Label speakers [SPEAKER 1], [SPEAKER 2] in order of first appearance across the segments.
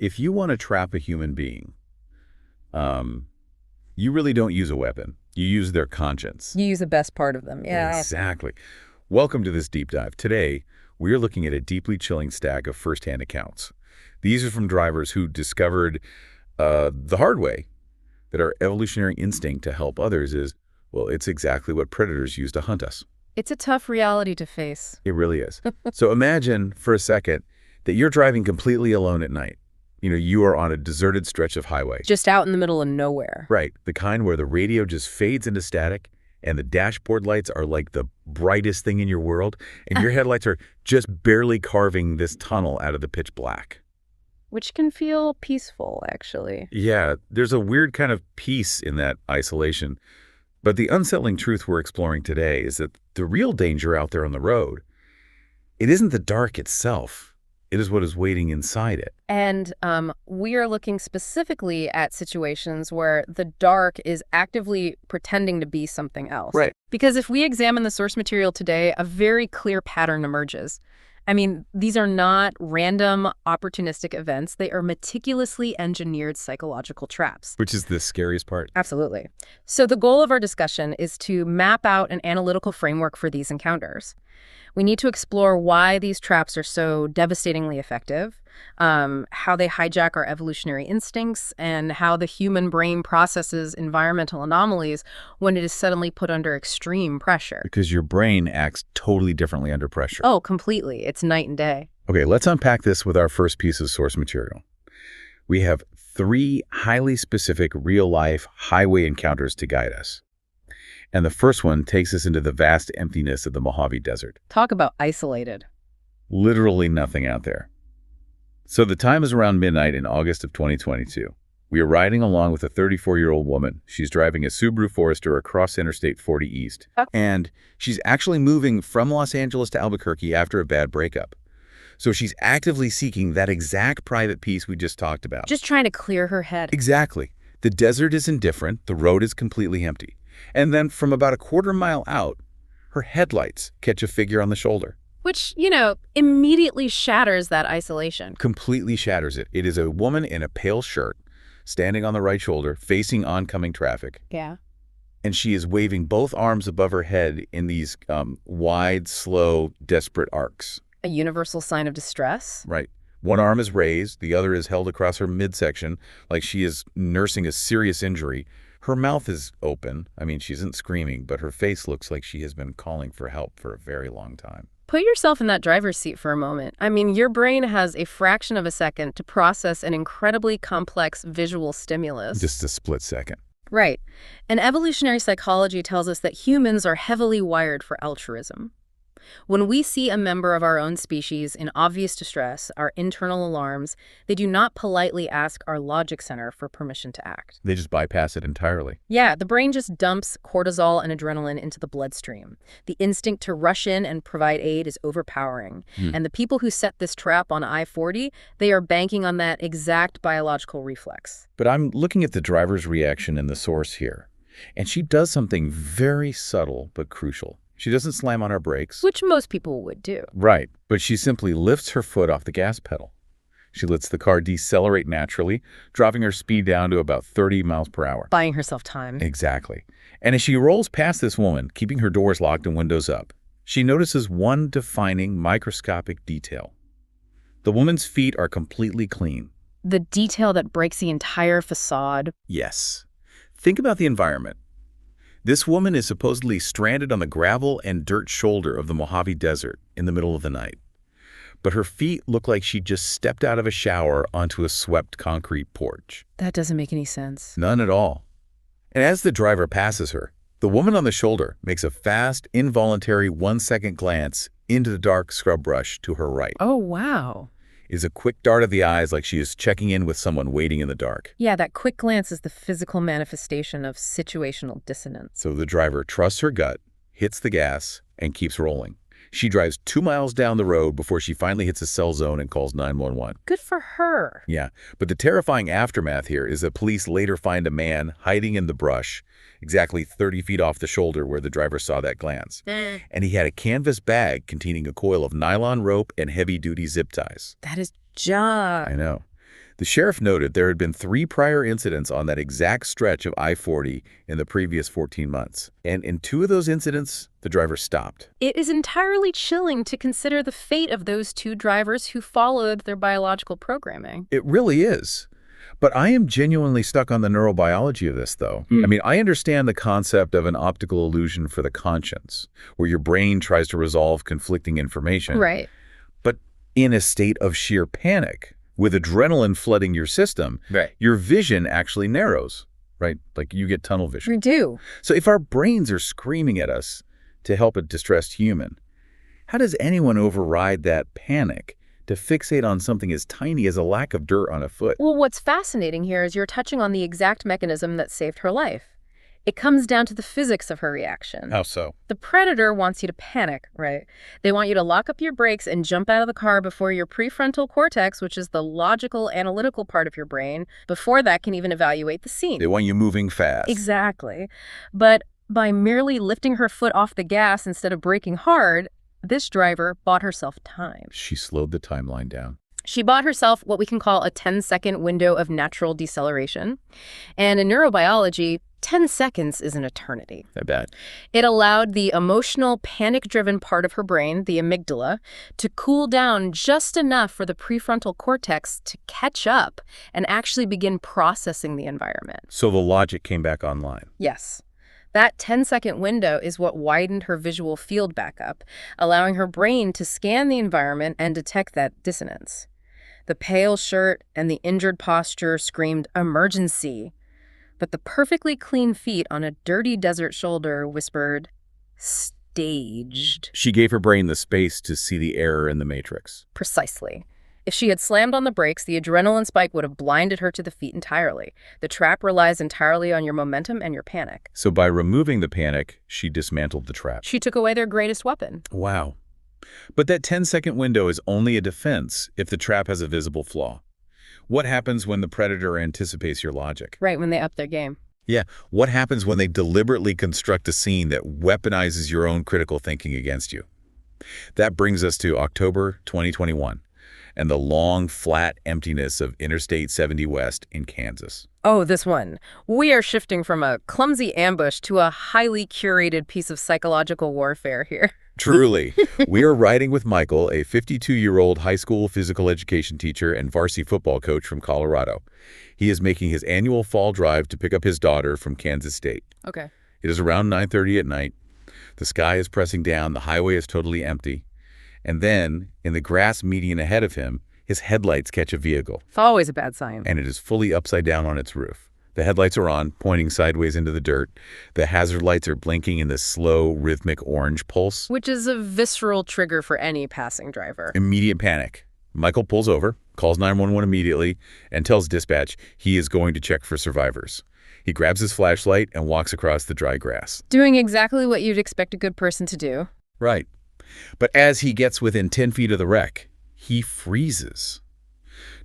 [SPEAKER 1] if you want to trap a human being, you really don't use a weapon. You use their conscience.
[SPEAKER 2] You use the best part of them, yeah.
[SPEAKER 1] Exactly. Welcome to this deep dive. Today, we're looking at a deeply chilling stack of firsthand accounts. These are from drivers who discovered the hard way that our evolutionary instinct to help others is, well, it's exactly what predators use to hunt us.
[SPEAKER 2] It's a tough reality to face.
[SPEAKER 1] It really is. So imagine for a second that you're driving completely alone at night. You are on a deserted stretch of highway.
[SPEAKER 2] Just out in the middle of nowhere.
[SPEAKER 1] Right. The kind where the radio just fades into static and the dashboard lights are like the brightest thing in your world, and your headlights are just barely carving this tunnel out of the pitch black.
[SPEAKER 2] Which can feel peaceful, actually.
[SPEAKER 1] Yeah, there's a weird kind of peace in that isolation. But the unsettling truth we're exploring today is that the real danger out there on the road, it isn't the dark itself. It is what is waiting inside it.
[SPEAKER 2] And we are looking specifically at situations where the dark is actively pretending to be something else.
[SPEAKER 1] Right.
[SPEAKER 2] Because if we examine the source material today, a very clear pattern emerges. I mean, these are not random, opportunistic events. They are meticulously engineered psychological traps.
[SPEAKER 1] Which is the scariest part.
[SPEAKER 2] Absolutely. So the goal of our discussion is to map out an analytical framework for these encounters. We need to explore why these traps are so devastatingly effective, how they hijack our evolutionary instincts, and how the human brain processes environmental anomalies when it is suddenly put under extreme pressure.
[SPEAKER 1] Because your brain acts totally differently under pressure.
[SPEAKER 2] Oh, completely. It's night and day.
[SPEAKER 1] Okay, let's unpack this with our first piece of source material. We have 3 highly specific real-life highway encounters to guide us. And the first one takes us into the vast emptiness of the Mojave Desert.
[SPEAKER 2] Talk about isolated.
[SPEAKER 1] Literally nothing out there. So the time is around midnight in August of 2022. We are riding along with a 34-year-old woman. She's driving a Subaru Forester across Interstate 40 East. And she's actually moving from Los Angeles to Albuquerque after a bad breakup. So she's actively seeking that exact private peace we just talked about.
[SPEAKER 2] Just trying to clear her head.
[SPEAKER 1] Exactly. The desert is indifferent. The road is completely empty. And then from about a quarter-mile out, her headlights catch a figure on the shoulder.
[SPEAKER 2] Which, immediately shatters that isolation.
[SPEAKER 1] Completely shatters it. It is a woman in a pale shirt, standing on the right shoulder, facing oncoming traffic.
[SPEAKER 2] Yeah.
[SPEAKER 1] And she is waving both arms above her head in these wide, slow, desperate arcs.
[SPEAKER 2] A universal sign of distress?
[SPEAKER 1] Right. One arm is raised, the other is held across her midsection, like she is nursing a serious injury. Her mouth is open. I mean, she isn't screaming, but her face looks like she has been calling for help for a very long time.
[SPEAKER 2] Put yourself in that driver's seat for a moment. I mean, your brain has a fraction of a second to process an incredibly complex visual stimulus.
[SPEAKER 1] Just a split second.
[SPEAKER 2] Right. And evolutionary psychology tells us that humans are heavily wired for altruism. When we see a member of our own species in obvious distress, our internal alarms, they do not politely ask our logic center for permission to act.
[SPEAKER 1] They just bypass it entirely.
[SPEAKER 2] Yeah, the brain just dumps cortisol and adrenaline into the bloodstream. The instinct to rush in and provide aid is overpowering. And the people who set this trap on I-40, they are banking on that exact biological reflex.
[SPEAKER 1] But I'm looking at the driver's reaction in the source here, and she does something very subtle but crucial. She doesn't slam on her brakes.
[SPEAKER 2] Which most people would do.
[SPEAKER 1] Right, but she simply lifts her foot off the gas pedal. She lets the car decelerate naturally, dropping her speed down to about 30 miles per hour.
[SPEAKER 2] Buying herself time.
[SPEAKER 1] Exactly. And as she rolls past this woman, keeping her doors locked and windows up, she notices one defining microscopic detail. The woman's feet are completely clean.
[SPEAKER 2] The detail that breaks the entire facade.
[SPEAKER 1] Yes. Think about the environment. This woman is supposedly stranded on the gravel and dirt shoulder of the Mojave Desert in the middle of the night. But her feet look like she just stepped out of a shower onto a swept concrete porch.
[SPEAKER 2] That doesn't make any sense.
[SPEAKER 1] None at all. And as the driver passes her, the woman on the shoulder makes a fast, involuntary 1-second glance into the dark scrub brush to her right.
[SPEAKER 2] Oh, wow.
[SPEAKER 1] Is a quick dart of the eyes like she is checking in with someone waiting in the dark.
[SPEAKER 2] Yeah, that quick glance is the physical manifestation of situational dissonance.
[SPEAKER 1] So the driver trusts her gut, hits the gas, and keeps rolling. She drives 2 miles down the road before she finally hits a cell zone and calls 911.
[SPEAKER 2] Good for her.
[SPEAKER 1] Yeah, but the terrifying aftermath here is that police later find a man hiding in the brush, exactly 30 feet off the shoulder where the driver saw that glance. And he had a canvas bag containing a coil of nylon rope and heavy-duty zip ties.
[SPEAKER 2] That is junk.
[SPEAKER 1] I know. The sheriff noted there had been 3 prior incidents on that exact stretch of I-40 in the previous 14 months. And in 2 of those incidents, the driver stopped.
[SPEAKER 2] It is entirely chilling to consider the fate of those 2 drivers who followed their biological programming.
[SPEAKER 1] It really is. But I am genuinely stuck on the neurobiology of this, though. I mean, I understand the concept of an optical illusion for the conscience, where your brain tries to resolve conflicting information.
[SPEAKER 2] Right.
[SPEAKER 1] But in a state of sheer panic, with adrenaline flooding your system, your vision actually narrows, right? Like you get tunnel vision.
[SPEAKER 2] We do.
[SPEAKER 1] So if our brains are screaming at us to help a distressed human, how does anyone override that panic to fixate on something as tiny as a lack of dirt on a foot?
[SPEAKER 2] Well, what's fascinating here is you're touching on the exact mechanism that saved her life. It comes down to the physics of her reaction.
[SPEAKER 1] How so?
[SPEAKER 2] The predator wants you to panic, right? They want you to lock up your brakes and jump out of the car before your prefrontal cortex, which is the logical, analytical part of your brain, before that can even evaluate the scene.
[SPEAKER 1] They want you moving fast.
[SPEAKER 2] Exactly. But by merely lifting her foot off the gas instead of braking hard, this driver bought herself time.
[SPEAKER 1] She slowed the timeline down.
[SPEAKER 2] She bought herself what we can call a 10-second window of natural deceleration. And in neurobiology, 10 seconds is an eternity.
[SPEAKER 1] I bet.
[SPEAKER 2] It allowed the emotional, panic-driven part of her brain, the amygdala, to cool down just enough for the prefrontal cortex to catch up and actually begin processing the environment.
[SPEAKER 1] So the logic came back online.
[SPEAKER 2] Yes. That 10-second window is what widened her visual field back up, allowing her brain to scan the environment and detect that dissonance. The pale shirt and the injured posture screamed emergency, but the perfectly clean feet on a dirty desert shoulder whispered, staged.
[SPEAKER 1] She gave her brain the space to see the error in the matrix.
[SPEAKER 2] Precisely. If she had slammed on the brakes, the adrenaline spike would have blinded her to the feet entirely. The trap relies entirely on your momentum and your panic.
[SPEAKER 1] So by removing the panic, she dismantled the trap.
[SPEAKER 2] She took away their greatest weapon.
[SPEAKER 1] Wow. But that 10-second window is only a defense if the trap has a visible flaw. What happens when the predator anticipates your logic?
[SPEAKER 2] Right, when they up their game.
[SPEAKER 1] Yeah, what happens when they deliberately construct a scene that weaponizes your own critical thinking against you? That brings us to October 2021 and the long, flat emptiness of Interstate 70 West in Kansas.
[SPEAKER 2] Oh, this one. We are shifting from a clumsy ambush to a highly curated piece of psychological warfare here.
[SPEAKER 1] Truly. We are riding with Michael, a 52-year-old high school physical education teacher and varsity football coach from Colorado. He is making his annual fall drive to pick up his daughter from Kansas State.
[SPEAKER 2] Okay.
[SPEAKER 1] It is around 9:30 at night. The sky is pressing down. The highway is totally empty. And then, in the grass median ahead of him, his headlights catch a vehicle.
[SPEAKER 2] It's always a bad sign.
[SPEAKER 1] And it is fully upside down on its roof. The headlights are on, pointing sideways into the dirt. The hazard lights are blinking in this slow, rhythmic orange pulse.
[SPEAKER 2] Which is a visceral trigger for any passing driver.
[SPEAKER 1] Immediate panic. Michael pulls over, calls 911 immediately, and tells dispatch he is going to check for survivors. He grabs his flashlight and walks across the dry grass.
[SPEAKER 2] Doing exactly what you'd expect a good person to do.
[SPEAKER 1] Right. But as he gets within 10 feet of the wreck, he freezes.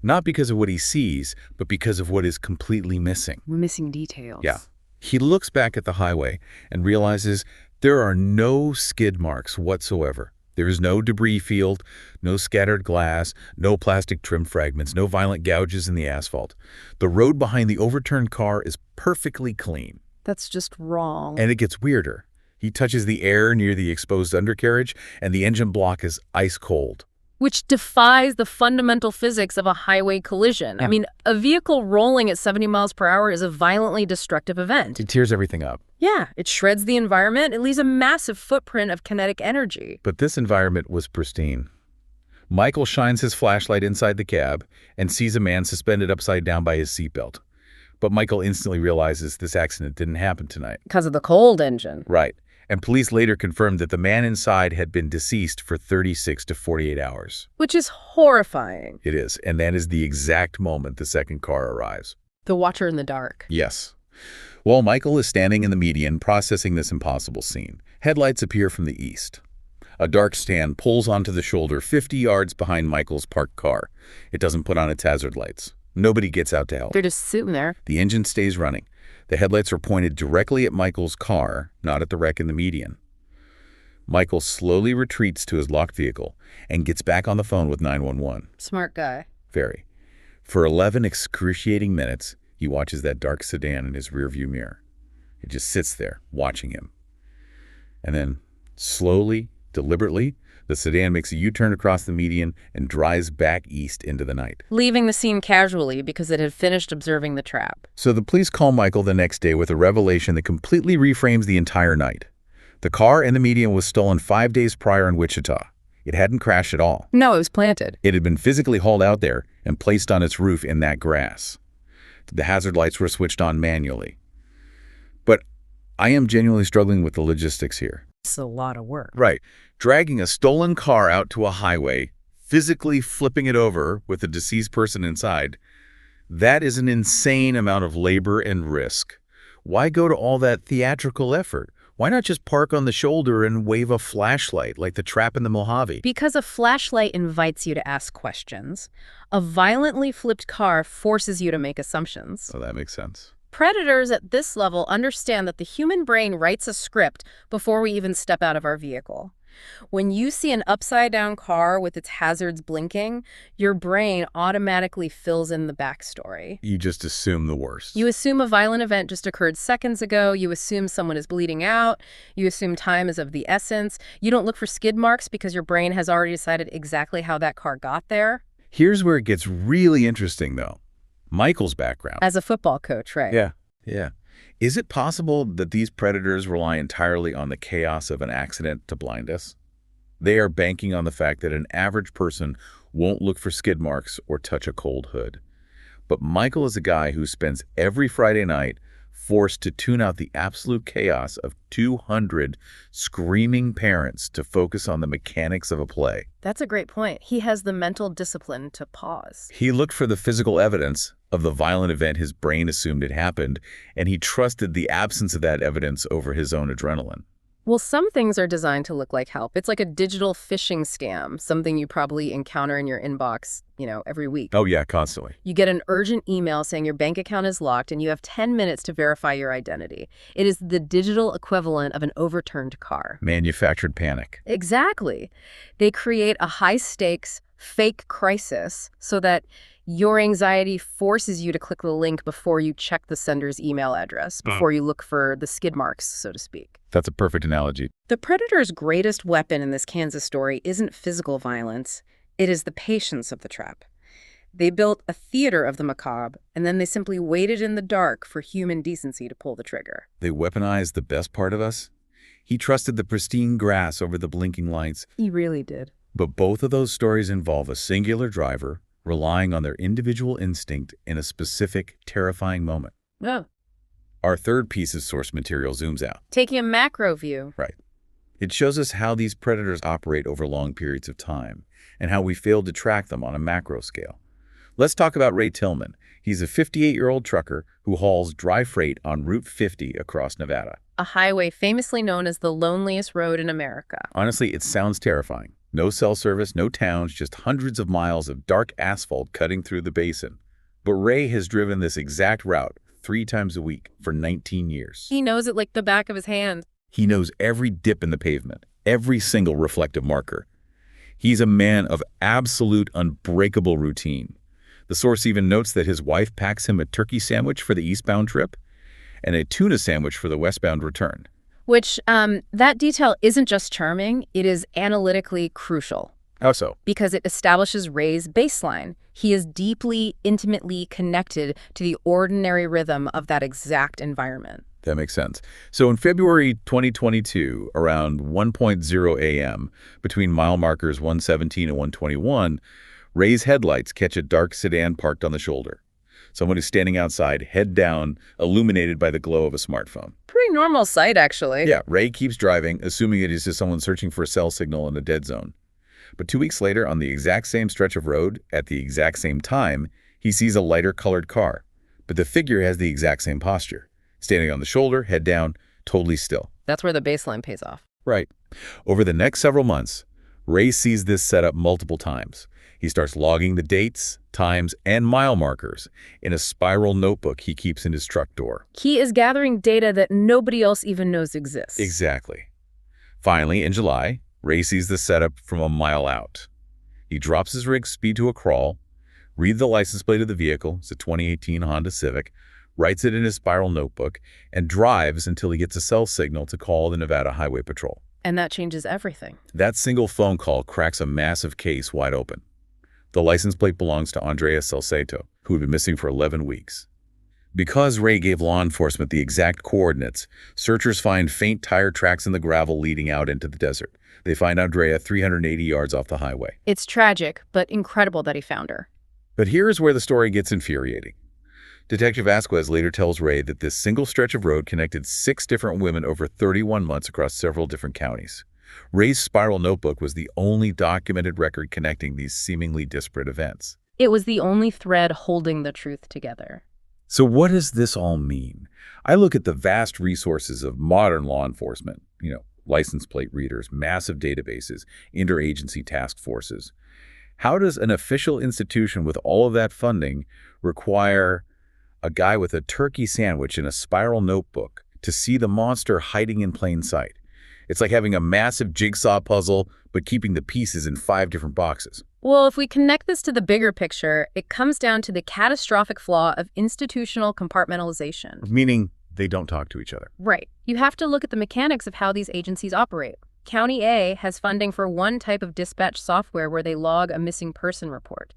[SPEAKER 1] Not because of what he sees, but because of what is completely missing.
[SPEAKER 2] We're missing details.
[SPEAKER 1] Yeah. He looks back at the highway and realizes there are no skid marks whatsoever. There is no debris field, no scattered glass, no plastic trim fragments, no violent gouges in the asphalt. The road behind the overturned car is perfectly clean.
[SPEAKER 2] That's just wrong.
[SPEAKER 1] And it gets weirder. He touches the air near the exposed undercarriage, and the engine block is ice cold.
[SPEAKER 2] Which defies the fundamental physics of a highway collision.
[SPEAKER 1] Yeah.
[SPEAKER 2] I mean, a vehicle rolling at 70 miles per hour is a violently destructive event.
[SPEAKER 1] It tears everything up.
[SPEAKER 2] Yeah, it shreds the environment. It leaves a massive footprint of kinetic energy.
[SPEAKER 1] But this environment was pristine. Michael shines his flashlight inside the cab and sees a man suspended upside down by his seatbelt. But Michael instantly realizes this accident didn't happen tonight.
[SPEAKER 2] Because of the cold engine.
[SPEAKER 1] Right. And police later confirmed that the man inside had been deceased for 36 to 48 hours.
[SPEAKER 2] Which is horrifying.
[SPEAKER 1] It is. And that is the exact moment the second car arrives.
[SPEAKER 2] The watcher in the dark.
[SPEAKER 1] Yes. While Michael is standing in the median processing this impossible scene, headlights appear from the east. A dark stand pulls onto the shoulder 50 yards behind Michael's parked car. It doesn't put on its hazard lights. Nobody gets out to help.
[SPEAKER 2] They're just sitting there.
[SPEAKER 1] The engine stays running. The headlights are pointed directly at Michael's car, not at the wreck in the median. Michael slowly retreats to his locked vehicle and gets back on the phone with 911.
[SPEAKER 2] Smart guy.
[SPEAKER 1] Very. For 11 excruciating minutes, he watches that dark sedan in his rearview mirror. It just sits there, watching him. And then, slowly, deliberately, the sedan makes a U-turn across the median and drives back east into the night,
[SPEAKER 2] leaving the scene casually because it had finished observing the trap.
[SPEAKER 1] So the police call Michael the next day with a revelation that completely reframes the entire night. The car in the median was stolen 5 days prior in Wichita. It hadn't crashed at all.
[SPEAKER 2] No, it was planted.
[SPEAKER 1] It had been physically hauled out there and placed on its roof in that grass. The hazard lights were switched on manually. But I am genuinely struggling with the logistics here.
[SPEAKER 2] It's a lot of work.
[SPEAKER 1] Right. Dragging a stolen car out to a highway, physically flipping it over with a deceased person inside, that is an insane amount of labor and risk. Why go to all that theatrical effort? Why not just park on the shoulder and wave a flashlight like the trap in the Mojave?
[SPEAKER 2] Because a flashlight invites you to ask questions. A violently flipped car forces you to make assumptions.
[SPEAKER 1] Oh, that makes sense.
[SPEAKER 2] Predators at this level understand that the human brain writes a script before we even step out of our vehicle. When you see an upside-down car with its hazards blinking, your brain automatically fills in the backstory.
[SPEAKER 1] You just assume the worst.
[SPEAKER 2] You assume a violent event just occurred seconds ago. You assume someone is bleeding out. You assume time is of the essence. You don't look for skid marks because your brain has already decided exactly how that car got there.
[SPEAKER 1] Here's where it gets really interesting, though. Michael's background.
[SPEAKER 2] As a football coach, right?
[SPEAKER 1] Yeah. Is it possible that these predators rely entirely on the chaos of an accident to blind us? They are banking on the fact that an average person won't look for skid marks or touch a cold hood. But Michael is a guy who spends every Friday night forced to tune out the absolute chaos of 200 screaming parents to focus on the mechanics of a play.
[SPEAKER 2] That's a great point. He has the mental discipline to pause.
[SPEAKER 1] He looked for the physical evidence of the violent event his brain assumed had happened, and he trusted the absence of that evidence over his own adrenaline.
[SPEAKER 2] Well, some things are designed to look like help. It's like a digital phishing scam, something you probably encounter in your inbox, every week.
[SPEAKER 1] Oh, yeah, constantly.
[SPEAKER 2] You get an urgent email saying your bank account is locked and you have 10 minutes to verify your identity. It is the digital equivalent of an overturned car.
[SPEAKER 1] Manufactured panic.
[SPEAKER 2] Exactly. They create a high-stakes, fake crisis so that your anxiety forces you to click the link before you check the sender's email address, before you look for the skid marks, so to speak.
[SPEAKER 1] That's a perfect analogy.
[SPEAKER 2] The predator's greatest weapon in this Kansas story isn't physical violence. It is the patience of the trap. They built a theater of the macabre, and then they simply waited in the dark for human decency to pull the trigger.
[SPEAKER 1] They weaponized the best part of us. He trusted the pristine grass over the blinking lights.
[SPEAKER 2] He really did.
[SPEAKER 1] But both of those stories involve a singular driver relying on their individual instinct in a specific, terrifying moment.
[SPEAKER 2] Oh.
[SPEAKER 1] Our third piece of source material zooms out.
[SPEAKER 2] Taking a macro view.
[SPEAKER 1] Right. It shows us how these predators operate over long periods of time and how we fail to track them on a macro scale. Let's talk about Ray Tillman. He's a 58-year-old trucker who hauls dry freight on Route 50 across Nevada.
[SPEAKER 2] A highway famously known as the loneliest road in America.
[SPEAKER 1] Honestly, it sounds terrifying. No cell service, no towns, just hundreds of miles of dark asphalt cutting through the basin. But Ray has driven this exact route 3 times a week for 19 years.
[SPEAKER 2] He knows it like the back of his hand.
[SPEAKER 1] He knows every dip in the pavement, every single reflective marker. He's a man of absolute unbreakable routine. The source even notes that his wife packs him a turkey sandwich for the eastbound trip and a tuna sandwich for the westbound return.
[SPEAKER 2] Which, that detail isn't just charming, it is analytically crucial.
[SPEAKER 1] How so?
[SPEAKER 2] Because it establishes Ray's baseline. He is deeply, intimately connected to the ordinary rhythm of that exact environment.
[SPEAKER 1] That makes sense. So in February 2022, around 1:00 a.m., between mile markers 117 and 121, Ray's headlights catch a dark sedan parked on the shoulder. Someone is standing outside, head down, illuminated by the glow of a smartphone.
[SPEAKER 2] Pretty normal sight, actually.
[SPEAKER 1] Yeah, Ray keeps driving, assuming it is just someone searching for a cell signal in a dead zone. But 2 weeks later, on the exact same stretch of road, at the exact same time, he sees a lighter-colored car. But the figure has the exact same posture. Standing on the shoulder, head down, totally still.
[SPEAKER 2] That's where the baseline pays off.
[SPEAKER 1] Right. Over the next several months, Ray sees this setup multiple times. He starts logging the dates, times, and mile markers in a spiral notebook he keeps in his truck door.
[SPEAKER 2] He is gathering data that nobody else even knows exists.
[SPEAKER 1] Exactly. Finally, in July, Ray sees the setup from a mile out. He drops his rig speed to a crawl, reads the license plate of the vehicle, it's a 2018 Honda Civic, writes it in his spiral notebook, and drives until he gets a cell signal to call the Nevada Highway Patrol.
[SPEAKER 2] And that changes everything.
[SPEAKER 1] That single phone call cracks a massive case wide open. The license plate belongs to Andrea Salcedo, who had been missing for 11 weeks. Because Ray gave law enforcement the exact coordinates, searchers find faint tire tracks in the gravel leading out into the desert. They find Andrea 380 yards off the highway.
[SPEAKER 2] It's tragic, but incredible that he found her.
[SPEAKER 1] But here's where the story gets infuriating. Detective Vasquez later tells Ray that this single stretch of road connected 6 different women over 31 months across several different counties. Ray's spiral notebook was the only documented record connecting these seemingly disparate events.
[SPEAKER 2] It was the only thread holding the truth together.
[SPEAKER 1] So what does this all mean? I look at the vast resources of modern law enforcement, license plate readers, massive databases, interagency task forces. How does an official institution with all of that funding require a guy with a turkey sandwich and a spiral notebook to see the monster hiding in plain sight? It's like having a massive jigsaw puzzle, but keeping the pieces in 5 different boxes.
[SPEAKER 2] Well, if we connect this to the bigger picture, it comes down to the catastrophic flaw of institutional compartmentalization.
[SPEAKER 1] Meaning they don't talk to each other.
[SPEAKER 2] Right. You have to look at the mechanics of how these agencies operate. County A has funding for one type of dispatch software where they log a missing person report.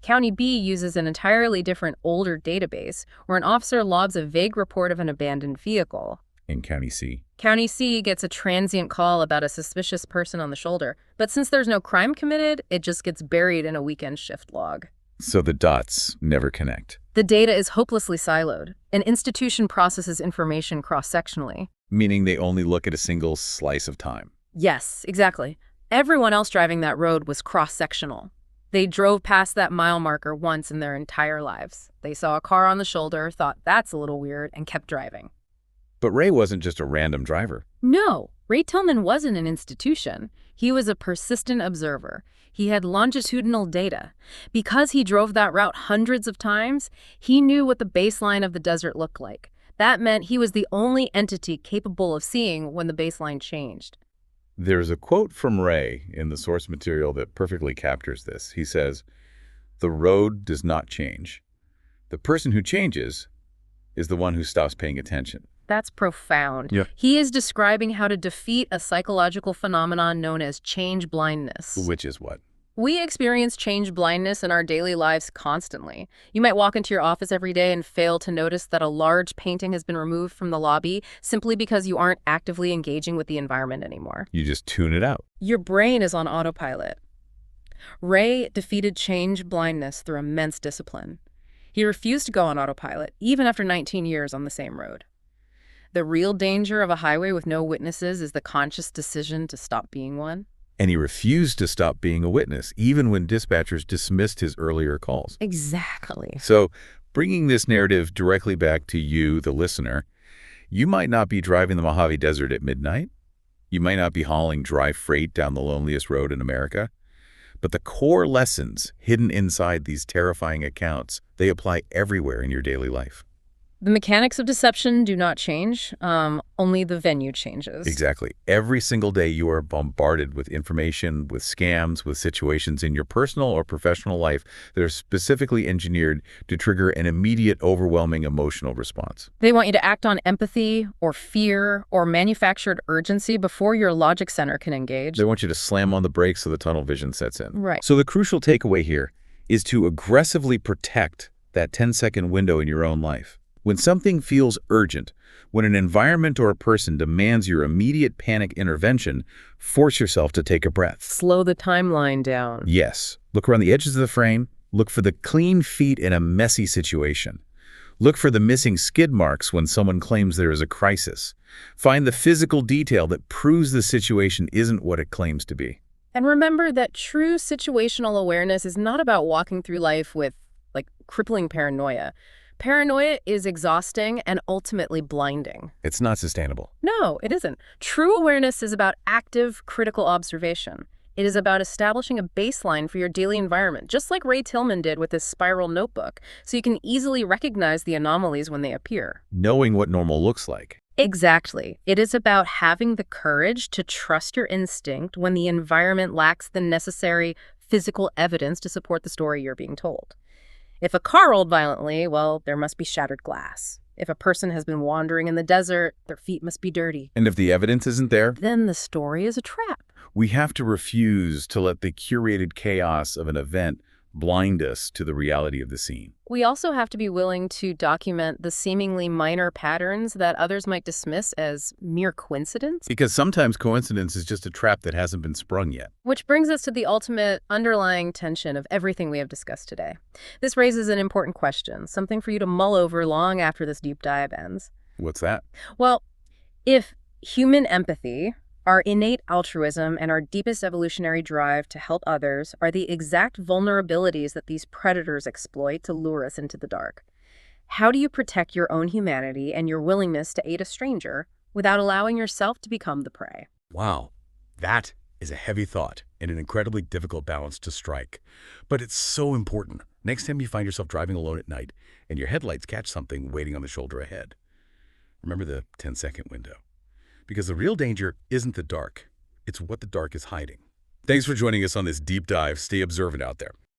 [SPEAKER 2] County B uses an entirely different, older database where an officer logs a vague report of an abandoned vehicle.
[SPEAKER 1] In County C.
[SPEAKER 2] County C gets a transient call about a suspicious person on the shoulder, but since there's no crime committed, it just gets buried in a weekend shift log.
[SPEAKER 1] So the dots never connect.
[SPEAKER 2] The data is hopelessly siloed. An institution processes information cross-sectionally.
[SPEAKER 1] Meaning they only look at a single slice of time.
[SPEAKER 2] Yes, exactly. Everyone else driving that road was cross-sectional. They drove past that mile marker once in their entire lives. They saw a car on the shoulder, thought that's a little weird, and kept driving.
[SPEAKER 1] But Ray wasn't just a random driver.
[SPEAKER 2] No, Ray Tillman wasn't an institution. He was a persistent observer. He had longitudinal data. Because he drove that route hundreds of times, he knew what the baseline of the desert looked like. That meant he was the only entity capable of seeing when the baseline changed.
[SPEAKER 1] There's a quote from Ray in the source material that perfectly captures this. He says, "The road does not change. The person who changes is the one who stops paying attention."
[SPEAKER 2] That's profound.
[SPEAKER 1] Yeah.
[SPEAKER 2] He is describing how to defeat a psychological phenomenon known as change blindness.
[SPEAKER 1] Which is what?
[SPEAKER 2] We experience change blindness in our daily lives constantly. You might walk into your office every day and fail to notice that a large painting has been removed from the lobby simply because you aren't actively engaging with the environment anymore.
[SPEAKER 1] You just tune it out.
[SPEAKER 2] Your brain is on autopilot. Ray defeated change blindness through immense discipline. He refused to go on autopilot, even after 19 years on the same road. The real danger of a highway with no witnesses is the conscious decision to stop being one.
[SPEAKER 1] And he refused to stop being a witness, even when dispatchers dismissed his earlier calls.
[SPEAKER 2] Exactly.
[SPEAKER 1] So, bringing this narrative directly back to you, the listener, you might not be driving the Mojave Desert at midnight. You might not be hauling dry freight down the loneliest road in America. But the core lessons hidden inside these terrifying accounts, they apply everywhere in your daily life.
[SPEAKER 2] The mechanics of deception do not change, only the venue changes.
[SPEAKER 1] Exactly. Every single day you are bombarded with information, with scams, with situations in your personal or professional life that are specifically engineered to trigger an immediate, overwhelming emotional response.
[SPEAKER 2] They want you to act on empathy or fear or manufactured urgency before your logic center can engage.
[SPEAKER 1] They want you to slam on the brakes so the tunnel vision sets in.
[SPEAKER 2] Right.
[SPEAKER 1] So the crucial takeaway here is to aggressively protect that 10-second window in your own life. When something feels urgent, when an environment or a person demands your immediate panic intervention, force yourself to take a breath.
[SPEAKER 2] Slow the timeline down.
[SPEAKER 1] Yes. Look around the edges of the frame. Look for the clean feet in a messy situation. Look for the missing skid marks when someone claims there is a crisis. Find the physical detail that proves the situation isn't what it claims to be.
[SPEAKER 2] And remember that true situational awareness is not about walking through life with, crippling paranoia. Paranoia is exhausting and ultimately blinding.
[SPEAKER 1] It's not sustainable.
[SPEAKER 2] No, it isn't. True awareness is about active, critical observation. It is about establishing a baseline for your daily environment, just like Ray Tillman did with his spiral notebook, so you can easily recognize the anomalies when they appear.
[SPEAKER 1] Knowing what normal looks like.
[SPEAKER 2] Exactly. It is about having the courage to trust your instinct when the environment lacks the necessary physical evidence to support the story you're being told. If a car rolled violently, well, there must be shattered glass. If a person has been wandering in the desert, their feet must be dirty.
[SPEAKER 1] And if the evidence isn't there,
[SPEAKER 2] Then the story is a trap.
[SPEAKER 1] we have to refuse to let the curated chaos of an event blind us to the reality of the scene.
[SPEAKER 2] We also have to be willing to document the seemingly minor patterns that others might dismiss as mere coincidence.
[SPEAKER 1] Because sometimes coincidence is just a trap that hasn't been sprung yet.
[SPEAKER 2] Which brings us to the ultimate underlying tension of everything we have discussed today. This raises an important question, something for you to mull over long after this deep dive ends.
[SPEAKER 1] What's that?
[SPEAKER 2] Well, if human empathy, our innate altruism, and our deepest evolutionary drive to help others are the exact vulnerabilities that these predators exploit to lure us into the dark, how do you protect your own humanity and your willingness to aid a stranger without allowing yourself to become the prey?
[SPEAKER 3] Wow, that is a heavy thought and an incredibly difficult balance to strike. But it's so important. Next time you find yourself driving alone at night and your headlights catch something waiting on the shoulder ahead, remember the 10-second window. Because the real danger isn't the dark, it's what the dark is hiding. Thanks for joining us on this deep dive. Stay observant out there.